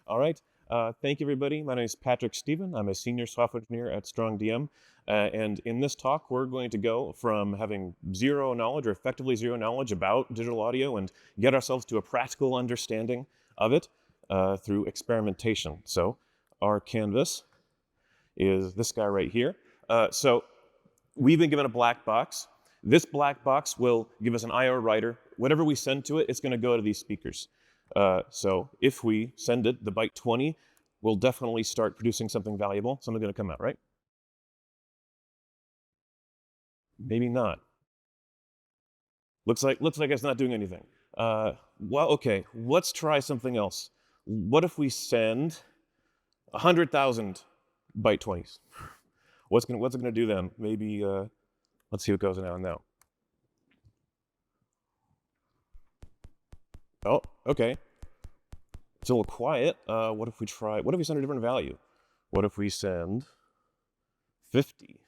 All right. Thank you, everybody. My name is Patrick Stephen. I'm a senior software engineer at StrongDM. And in this talk, we're going to go from having zero knowledge or effectively zero knowledge about digital audio and get ourselves to a practical understanding of it through experimentation. So our canvas is this guy right here. So we've been given a black box. This black box will give us an io.Writer. Whatever we send to it, it's going to go to these speakers. So if we send it the byte 20, we'll definitely start producing something valuable. Something's going to come out, right? Maybe not. Looks like it's not doing anything. Well, okay, let's try something else. What if we send 100,000 byte 20s? What's it gonna do then? Maybe let's see what goes on now. Oh, okay. It's a little quiet. What if we send a different value? What if we send 50?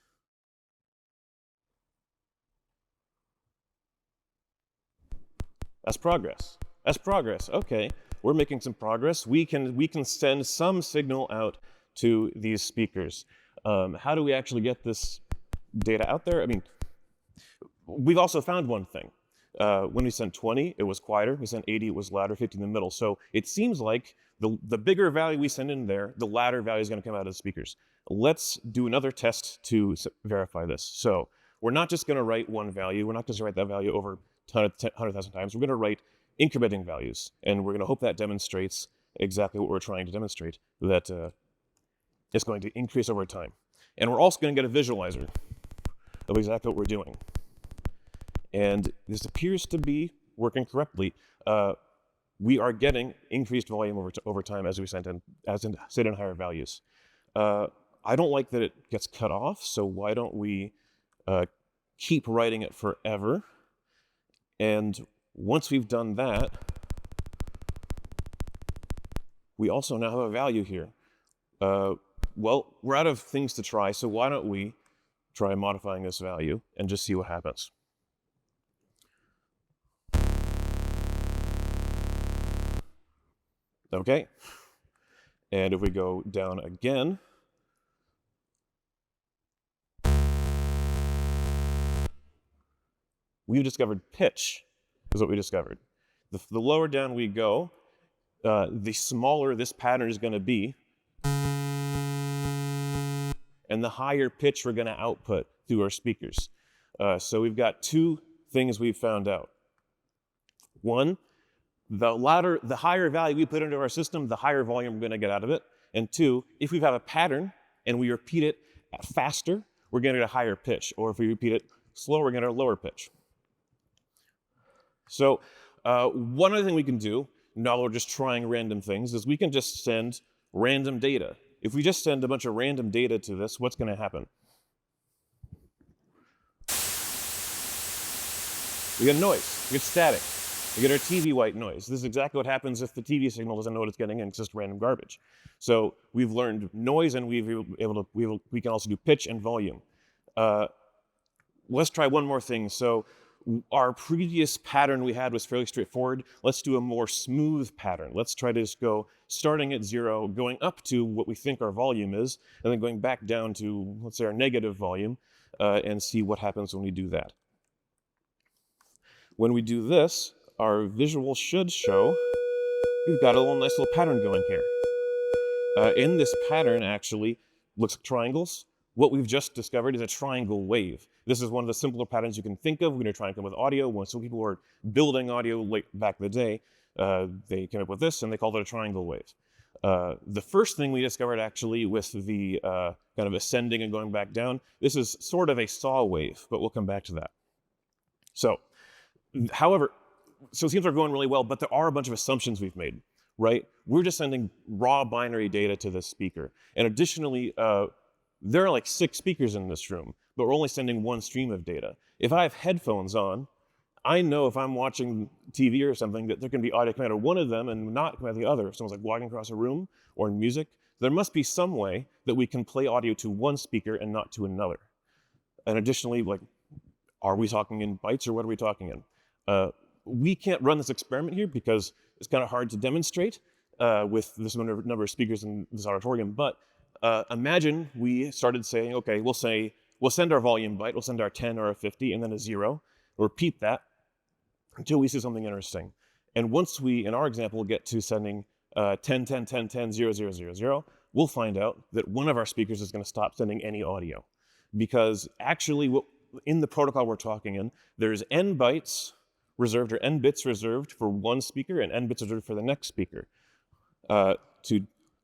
That's progress. That's progress. Okay, we're making some progress. We can send some signal out to these speakers. How do we actually get this data out there? I mean, we've also found one thing. When we sent 20, it was quieter. We sent 80, it was louder. 50 in the middle. So it seems like the bigger value we send in there, the louder value is going to come out of the speakers. Let's do another test to verify this. So we're not just going to write one value. We're not just going to write that value over 100,000 times. We're going to write incrementing values, and we're going to hope that demonstrates exactly what we're trying to demonstrate, that it's going to increase over time. And we're also going to get a visualizer of exactly what we're doing. And this appears to be working correctly. We are getting increased volume over time as we send in higher values. I don't like that it gets cut off, so why don't we keep writing it forever? And once we've done that, we also now have a value here. Well, we're out of things to try, so why don't we try modifying this value and just see what happens. Okay, and if we go down again, we've discovered pitch is what we discovered. The lower down we go, the smaller this pattern is going to be, and the higher pitch we're going to output through our speakers. So we've got two things we've found out. One, the higher value we put into our system, the higher volume we're going to get out of it. And two, if we have a pattern and we repeat it faster, we're going to get a higher pitch. Or if we repeat it slower, we're going to get a lower pitch. So one other thing we can do, now we're just trying random things, is we can just send random data. If we just send a bunch of random data to this, what's going to happen? We get noise, we get static, we get our TV white noise. This is exactly what happens if the TV signal doesn't know what it's getting and it's just random garbage. So we've learned noise, and we can also do pitch and volume. Let's try one more thing. So our previous pattern we had was fairly straightforward. Let's do a more smooth pattern. Let's try to just go starting at 0, going up to what we think our volume is, and then going back down to, let's say, our negative volume, and see what happens when we do that. When we do this, our visual should show we've got a nice little pattern going here. In this pattern, actually, looks like triangles. What we've just discovered is a triangle wave. This is one of the simpler patterns you can think of when you're trying to come up with audio. When some people were building audio late back in the day, they came up with this and they called it a triangle wave. The first thing we discovered actually with the kind of ascending and going back down, this is sort of a saw wave, but we'll come back to that. So, however, so it seems we're going really well, but there are a bunch of assumptions we've made, right? We're just sending raw binary data to this speaker. And additionally, there are like 6 speakers in this room, but we're only sending one stream of data. If I have headphones on, I know if I'm watching TV or something that there can be audio coming out of one of them and not coming out of the other. If someone's like walking across a room or in music, there must be some way that we can play audio to one speaker and not to another. And additionally, like, are we talking in bytes or what are we talking in? We can't run this experiment here because it's kind of hard to demonstrate. with this number of speakers in this auditorium, but imagine we started saying, okay, we'll send our volume byte, we'll send our 10 or a 50 and then a 0, repeat that until we see something interesting. And once we, in our example, get to sending 10, 10, 10, 10, 0, 0, 0, 0, we'll find out that one of our speakers is going to stop sending any audio. Because actually, in the protocol we're talking in, there's n bytes reserved or n bits reserved for one speaker and n bits reserved for the next speaker. To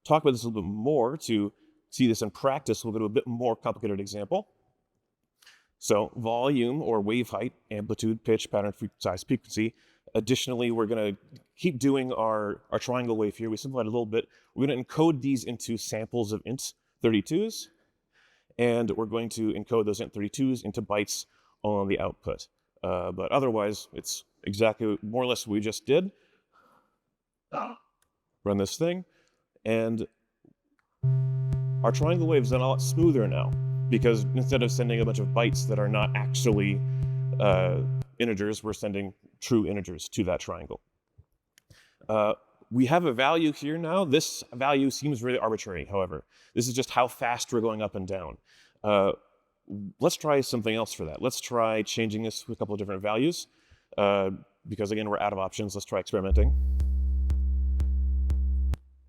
talk about this a little bit more, to see this in practice, we'll go to a bit more complicated example. So volume or wave height, amplitude, pitch, pattern, size, frequency. Additionally, we're going to keep doing our triangle wave here. We simplified it a little bit. We're going to encode these into samples of int32s, and we're going to encode those int32s into bytes on the output. But otherwise, it's exactly more or less what we just did. Run this thing, and our triangle wave is a lot smoother now, because instead of sending a bunch of bytes that are not actually integers, we're sending true integers to that triangle. We have a value here now. This value seems really arbitrary, however. This is just how fast we're going up and down. Let's try something else for that. Let's try changing this with a couple of different values, because again, we're out of options. Let's try experimenting.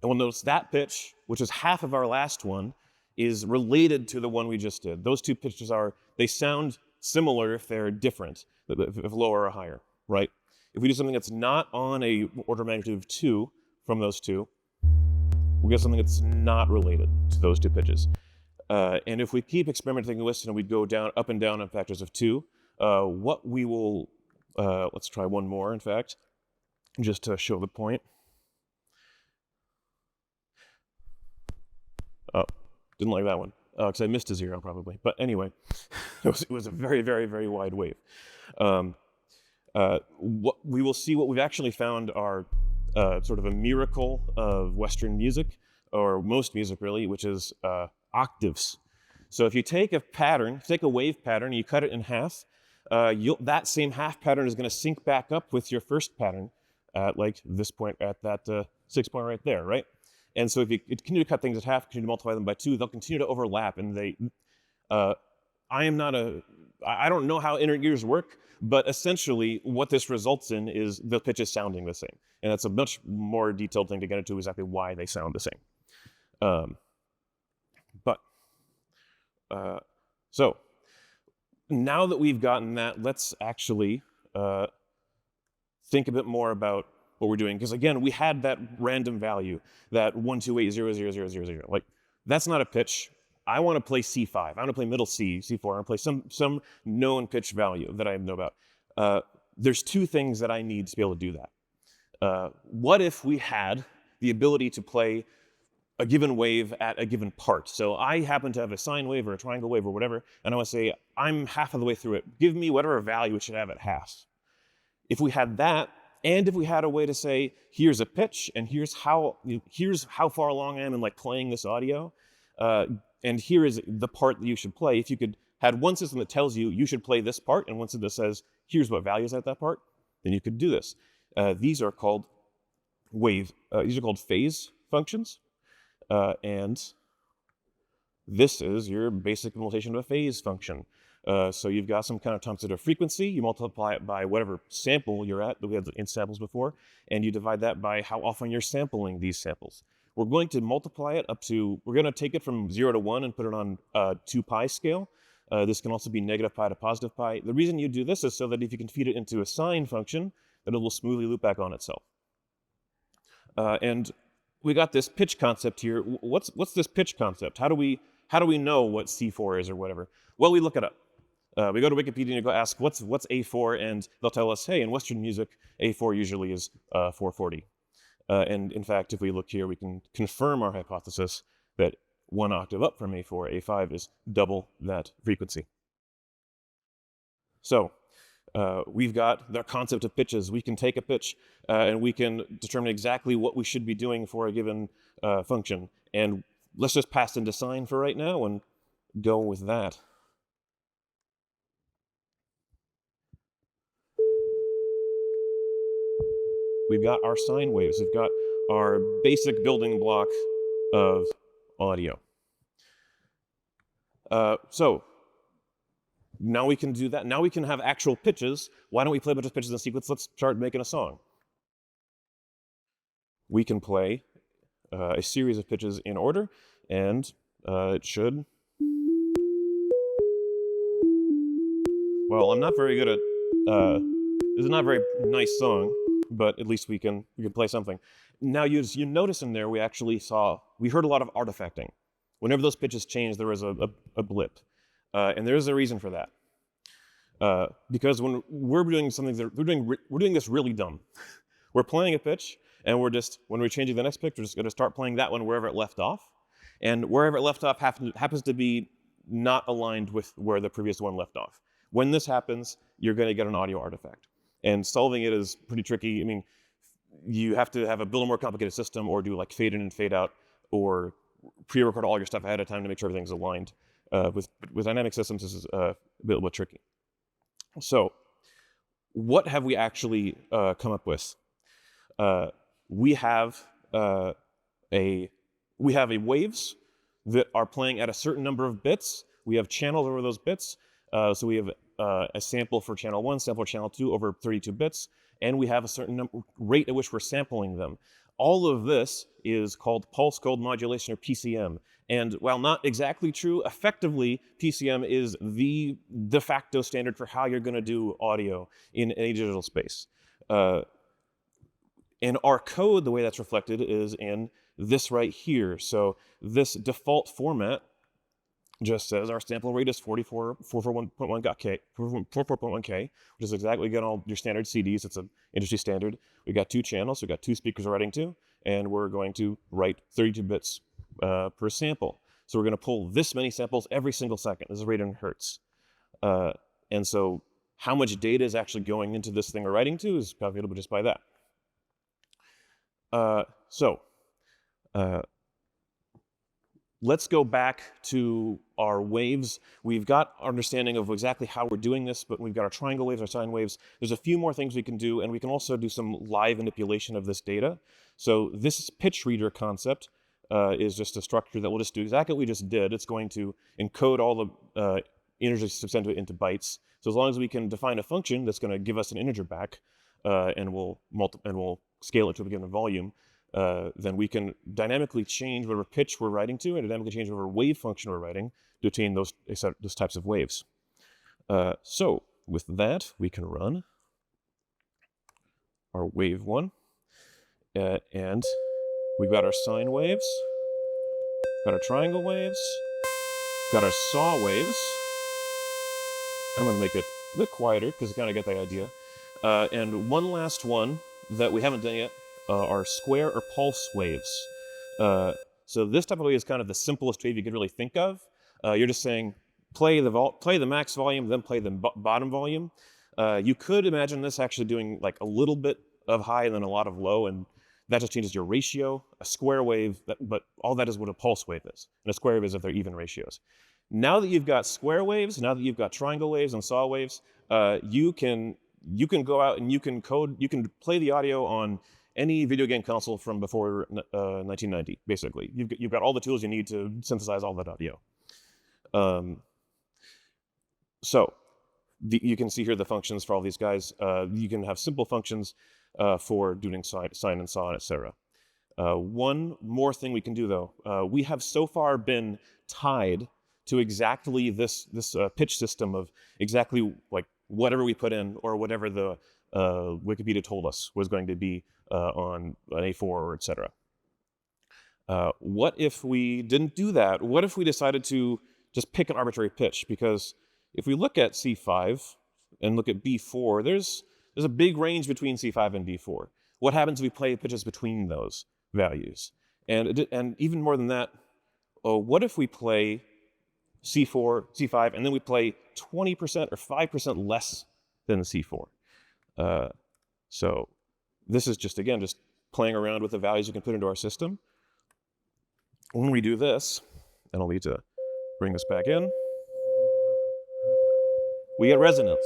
And we'll notice that pitch, which is half of our last one, is related to the one we just did. Those two pitches they sound similar if they're different, if lower or higher, right? If we do something that's not on a order of magnitude of 2 from those two, we'll get something that's not related to those two pitches. And if we keep experimenting with this and we go up and down in factors of 2, what we will, let's try one more, in fact, just to show the point. Oh, didn't like that one, because I missed a 0 probably. But anyway, it was a very, very, very wide wave. What we will see, what we've actually found are sort of a miracle of Western music, or most music really, which is octaves. So if you take a pattern, take a wave pattern, and you cut it in half, that same half pattern is going to sync back up with your first pattern at like this point, at that 6 point right there, right? And so if you continue to cut things in half, continue to multiply them by 2, they'll continue to overlap. And I don't know how integers work, but essentially what this results in is the pitches sounding the same. And that's a much more detailed thing to get into exactly why they sound the same. So now that we've gotten that, let's actually think a bit more about what we're doing, because again, we had that random value, that 128000000. Like, that's not a pitch. I want to play C5. I want to play middle C, C4. I want to play some known pitch value that I know about. There's two things that I need to be able to do that. What if we had the ability to play a given wave at a given part? So I happen to have a sine wave or a triangle wave or whatever, and I want to say, I'm half of the way through it. Give me whatever value it should have at half. If we had that, and if we had a way to say, here's a pitch, and here's how far along I am in like playing this audio, and here is the part that you should play. If you could had one system that tells you you should play this part, and one system that says, here's what value is at that part, then you could do this. These are called phase functions, and this is your basic implementation of a phase function. So you've got some kind of time sensitive frequency, you multiply it by whatever sample you're at, we had the int samples before, and you divide that by how often you're sampling these samples. We're going to multiply it up to, we're going to take it from 0 to 1 and put it on 2 pi scale. This can also be negative pi to positive pi. The reason you do this is so that if you can feed it into a sine function, that it will smoothly loop back on itself. And we got this pitch concept here. What's this pitch concept? How do we know what C4 is or whatever? Well, we look it up. We go to Wikipedia and go ask, what's A4? And they'll tell us, hey, in Western music, A4 usually is 440. And in fact, if we look here, we can confirm our hypothesis that 1 octave up from A4, A5 is double that frequency. So we've got the concept of pitches. We can take a pitch and we can determine exactly what we should be doing for a given function. And let's just pass into sine for right now and go with that. We've got our sine waves. We've got our basic building block of audio. So now we can do that. Now we can have actual pitches. Why don't we play a bunch of pitches in sequence? Let's start making a song. We can play a series of pitches in order, and it should. Well, I'm not very good at. This is not a very nice song, but at least we can play something. Now you notice in there we heard a lot of artifacting. Whenever those pitches changed, there was a blip, and there is a reason for that. Because when we're doing something, we're doing this really dumb. We're playing a pitch, and when we're changing the next pitch, we're just going to start playing that one wherever it left off, and wherever it left off happens to be not aligned with where the previous one left off. When this happens, you're going to get an audio artifact, and solving it is pretty tricky. I mean, you have to build a more complicated system, or do like fade in and fade out, or pre-record all your stuff ahead of time to make sure everything's aligned. With dynamic systems, this is a bit tricky. So, what have we actually come up with? We have waves that are playing at a certain number of bits. We have channels over those bits. So we have a sample for channel 1, sample for channel 2 over 32 bits, and we have a certain rate at which we're sampling them. All of this is called pulse code modulation, or PCM. And while not exactly true, effectively, PCM is the de facto standard for how you're going to do audio in any digital space. In our code, the way that's reflected is in this right here. So this default format just says our sample rate is 44.1K, which is exactly again all your standard CDs. It's an industry standard. We got 2 channels, we got 2 speakers we're writing to, and we're going to write 32 bits per sample. So we're going to pull this many samples every single second. This is rated in hertz. And so how much data is actually going into this thing we're writing to is calculatable just by that. Let's go back to our waves. We've got our understanding of exactly how we're doing this, but we've got our triangle waves, our sine waves. There's a few more things we can do, and we can also do some live manipulation of this data. So this pitch reader concept is just a structure that will just do exactly what we just did. It's going to encode all the integers substantive into bytes. So as long as we can define a function that's going to give us an integer back, and we'll scale it to a given volume, then we can dynamically change whatever pitch we're writing to, and dynamically change whatever wave function we're writing to obtain those types of waves. So with that, we can run our wave 1, and we've got our sine waves, got our triangle waves, got our saw waves. I'm going to make it a bit quieter because you kind of get the idea. And one last one that we haven't done yet are square or pulse waves. So this type of wave is kind of the simplest wave you could really think of. You're just saying play the max volume, then play the bottom volume. You could imagine this actually doing like a little bit of high and then a lot of low, and that just changes your ratio. A square wave, but all that is what a pulse wave is. And a square wave is if they're even ratios. Now that you've got square waves, now that you've got triangle waves and saw waves, you can go out and you can play the audio on any video game console from before 1990, basically. You've got all the tools you need to synthesize all that audio. You can see here the functions for all these guys. You can have simple functions for doing sine and saw, etc. One more thing we can do, though. We have so far been tied to exactly this pitch system of exactly like whatever we put in or whatever the Wikipedia told us was going to be on an A4 or etc. What if we didn't do that? What if we decided to just pick an arbitrary pitch? Because if we look at C5 and look at B4, there's a big range between C5 and B4. What happens if we play pitches between those values? And even more than that, what if we play C4, C5, and then we play 20% or 5% less than C4? So this is just playing around with the values we can put into our system. When we do this, and I'll need to bring this back in, we get resonance.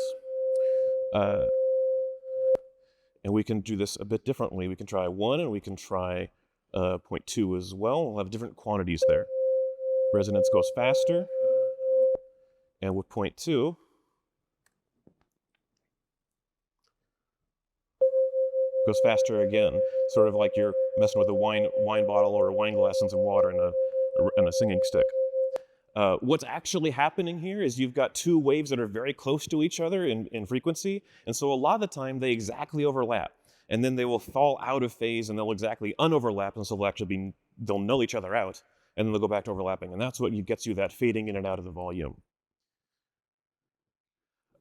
And we can do this a bit differently. We can try 1 and we can try 0.2 as well. We'll have different quantities there. Resonance goes faster. And with 0.2, goes faster again, sort of like you're messing with a wine bottle or a wine glass and some water and a singing stick. What's actually happening here is you've got two waves that are very close to each other in frequency, and so a lot of the time they exactly overlap, and then they will fall out of phase and they'll exactly unoverlap, and so they'll null each other out, and then they'll go back to overlapping, and that's what gets you that fading in and out of the volume.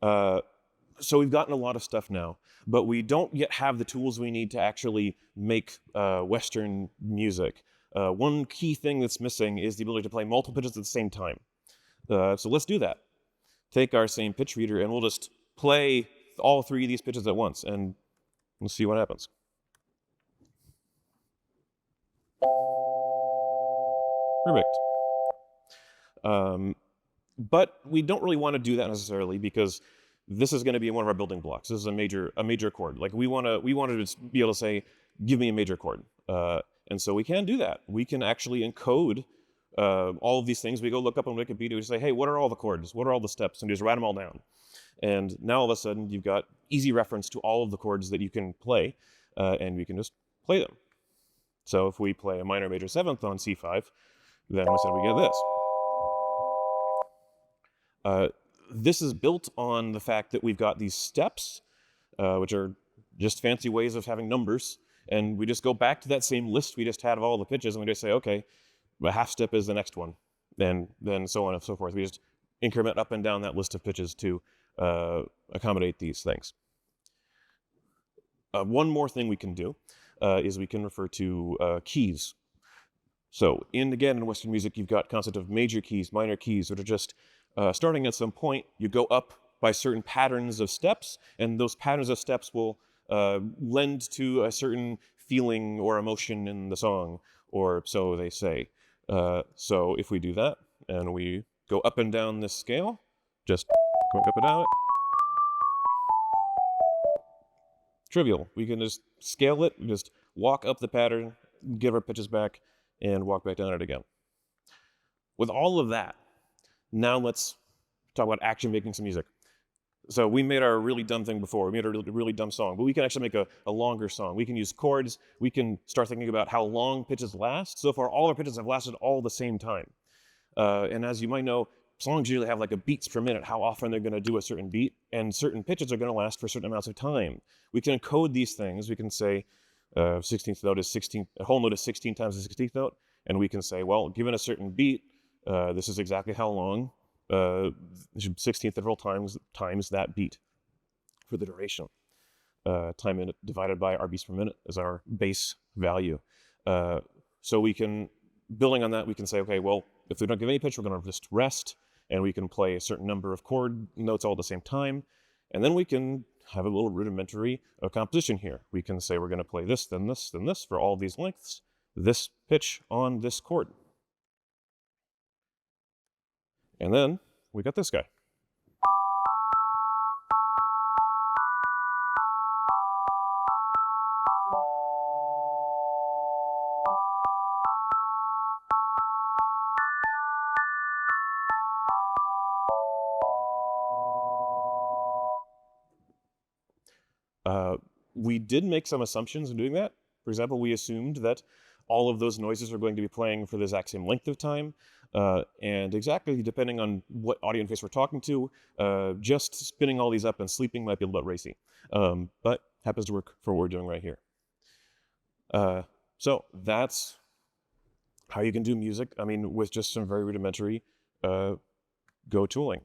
So we've gotten a lot of stuff now, but we don't yet have the tools we need to actually make Western music. One key thing that's missing is the ability to play multiple pitches at the same time. So let's do that. Take our same pitch reader and we'll just play all 3 of these pitches at once and we'll see what happens. Perfect. But we don't really want to do that necessarily because this is going to be one of our building blocks. This is a major chord. Like we want to just be able to say, give me a major chord. And so we can do that. We can actually encode all of these things. We go look up on Wikipedia, we say, hey, what are all the chords? What are all the steps? And just write them all down. And now all of a sudden you've got easy reference to all of the chords that you can play, and we can just play them. So if we play a minor major 7th on C5, then we get this. This is built on the fact that we've got these steps, which are just fancy ways of having numbers. And we just go back to that same list we just had of all the pitches, and we just say, okay, a half step is the next one, and then so on and so forth. We just increment up and down that list of pitches to accommodate these things. One more thing we can do is we can refer to keys. So again, in Western music, you've got concept of major keys, minor keys, that are just starting at some point, you go up by certain patterns of steps, and those patterns of steps will lend to a certain feeling or emotion in the song, or so they say. So if we do that, and we go up and down this scale, just going up and down it, trivial. We can just scale it, just walk up the pattern, give our pitches back, and walk back down it again. With all of that, now let's talk about actually making some music. So we made our really dumb thing before. We made a really dumb song, but we can actually make a longer song. We can use chords. We can start thinking about how long pitches last. So far, all our pitches have lasted all the same time. And as you might know, songs usually have like a beats per minute, how often they're going to do a certain beat, and certain pitches are going to last for certain amounts of time. We can encode these things. We can say 16th note is 16, a whole note is 16 times the 16th note, and we can say, well, given a certain beat, this is exactly how long 16th interval times that beat for the duration. Time minute divided by our beats per minute is our base value. So we can, building on that, we can say, okay, well, if we don't give any pitch, we're going to just rest, and we can play a certain number of chord notes all at the same time, and then we can have a little rudimentary composition here. We can say we're going to play this, then this, then this for all these lengths, this pitch on this chord. And then we got this guy. We did make some assumptions in doing that. For example, we assumed that all of those noises are going to be playing for the exact same length of time, and exactly depending on what audio interface we're talking to, just spinning all these up and sleeping might be a little bit racy, but happens to work for what we're doing right here. So that's how you can do music, I mean, with just some very rudimentary Go tooling.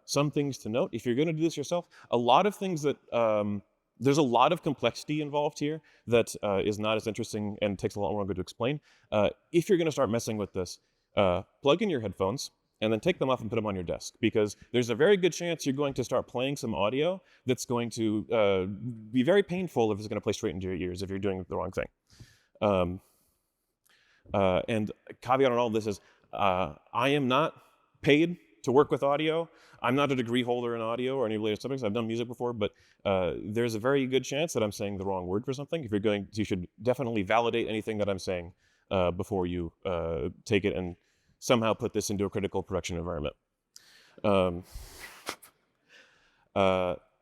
Some things to note, if you're going to do this yourself, a lot of things that, there's a lot of complexity involved here that is not as interesting and takes a lot longer to explain. If you're going to start messing with this, plug in your headphones and then take them off and put them on your desk, because there's a very good chance you're going to start playing some audio that's going to be very painful if it's going to play straight into your ears if you're doing the wrong thing. And caveat on all of this is, I am not paid to work with audio. I'm not a degree holder in audio or any related subjects. I've done music before, but there's a very good chance that I'm saying the wrong word for something. If you're going, you should definitely validate anything that I'm saying before you take it and somehow put this into a critical production environment.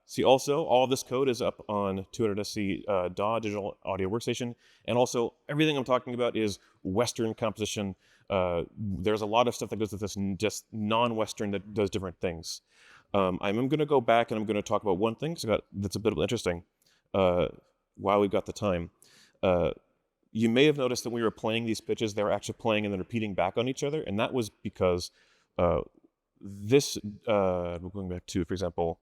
See, also, all of this code is up on 200SC DAW, Digital Audio Workstation, and also everything I'm talking about is Western composition. There's a lot of stuff that goes with this just non-Western that does different things. I'm going to go back and I'm going to talk about one thing that's a bit interesting while we've got the time. You may have noticed that when we were playing these pitches, they were actually playing and then repeating back on each other, and that was because this, we're going back to, for example,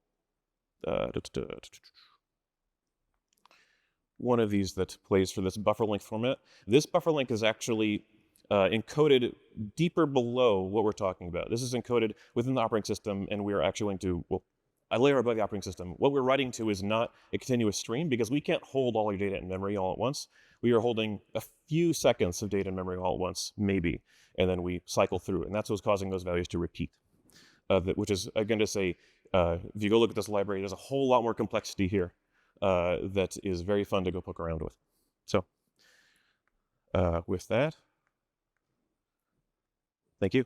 one of these that plays for this buffer length format. This buffer length is actually encoded deeper below what we're talking about. This is encoded within the operating system, and we are actually going to, well, a layer above the operating system. What we're writing to is not a continuous stream because we can't hold all your data in memory all at once. We are holding a few seconds of data in memory all at once, maybe, and then we cycle through, and that's what's causing those values to repeat. Which is, again, to say, if you go look at this library, there's a whole lot more complexity here that is very fun to go poke around with. So with that, thank you.